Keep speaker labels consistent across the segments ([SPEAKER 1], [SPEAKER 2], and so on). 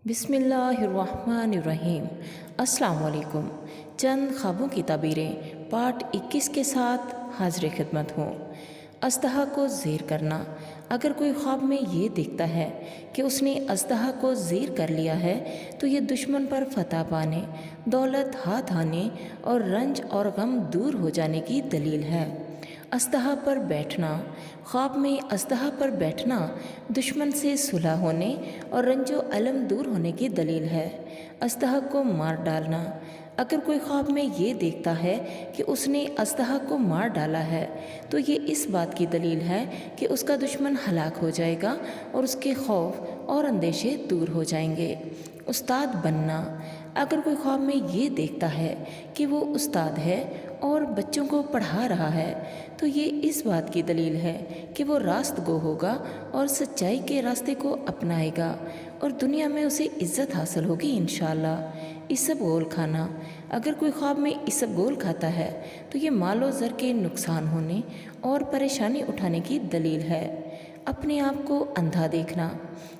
[SPEAKER 1] بسم اللہ الرحمن الرحیم۔ السلام علیکم۔ چند خوابوں کی تعبیریں پارٹ 21 کے ساتھ حاضر خدمت ہوں۔ اژدہا کو زیر کرنا۔ اگر کوئی خواب میں یہ دیکھتا ہے کہ اس نے اژدہا کو زیر کر لیا ہے تو یہ دشمن پر فتح پانے، دولت ہاتھ آنے اور رنج اور غم دور ہو جانے کی دلیل ہے۔ اژدہا پر بیٹھنا۔ خواب میں اژدہا پر بیٹھنا دشمن سے صلح ہونے اور رنج و الم دور ہونے کی دلیل ہے۔ اژدہا کو مار ڈالنا۔ اگر کوئی خواب میں یہ دیکھتا ہے کہ اس نے اژدہا کو مار ڈالا ہے تو یہ اس بات کی دلیل ہے کہ اس کا دشمن ہلاک ہو جائے گا اور اس کے خوف اور اندیشے دور ہو جائیں گے۔ استاد بننا۔ اگر کوئی خواب میں یہ دیکھتا ہے کہ وہ استاد ہے اور بچوں کو پڑھا رہا ہے تو یہ اس بات کی دلیل ہے کہ وہ راست گو ہوگا اور سچائی کے راستے کو اپنائے گا اور دنیا میں اسے عزت حاصل ہوگی انشاءاللہ۔ اسب گول کھانا۔ اگر کوئی خواب میں اسب گول کھاتا ہے تو یہ مال و زر کے نقصان ہونے اور پریشانی اٹھانے کی دلیل ہے۔ اپنے آپ کو اندھا دیکھنا۔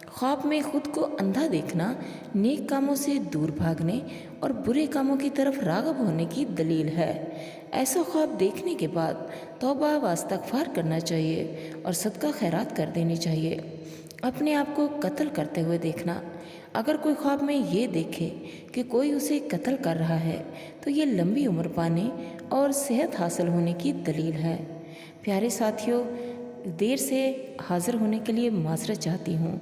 [SPEAKER 1] خواب میں خود کو اندھا دیکھنا نیک کاموں سے دور بھاگنے اور برے کاموں کی طرف راغب ہونے کی دلیل ہے۔ ایسا خواب دیکھنے کے بعد توبہ و استغفار کرنا چاہیے اور صدقہ خیرات کر دینی چاہیے۔ اپنے آپ کو قتل کرتے ہوئے دیکھنا۔ اگر کوئی خواب میں یہ دیکھے کہ کوئی اسے قتل کر رہا ہے تو یہ لمبی عمر پانے اور صحت حاصل ہونے کی دلیل ہے۔ پیارے ساتھیوں، دیر سے حاضر ہونے کے لیے معذرت چاہتی ہوں۔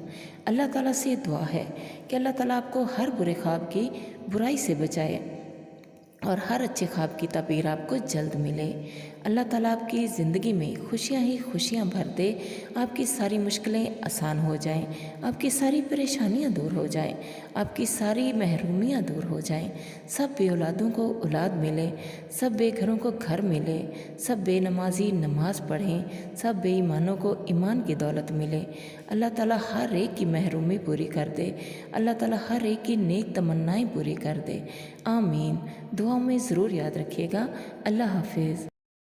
[SPEAKER 1] اللہ تعالیٰ سے دعا ہے کہ اللہ تعالیٰ آپ کو ہر برے خواب کی برائی سے بچائے اور ہر اچھے خواب کی تعبیر آپ کو جلد ملے۔ اللہ تعالیٰ آپ کی زندگی میں خوشیاں ہی خوشیاں بھر دے، آپ کی ساری مشکلیں آسان ہو جائیں، آپ کی ساری پریشانیاں دور ہو جائیں، آپ کی ساری محرومیاں دور ہو جائیں، سب بے اولادوں کو اولاد ملے، سب بے گھروں کو گھر ملے، سب بے نمازی نماز پڑھیں، سب بے ایمانوں کو ایمان کی دولت ملے۔ اللہ تعالیٰ ہر ایک کی محرومی پوری کر دے، اللہ تعالیٰ ہر ایک کی نیک تمنائیں پوری کر دے۔ آمین۔ دعاؤں میں ضرور یاد رکھیے گا۔ اللہ حافظ۔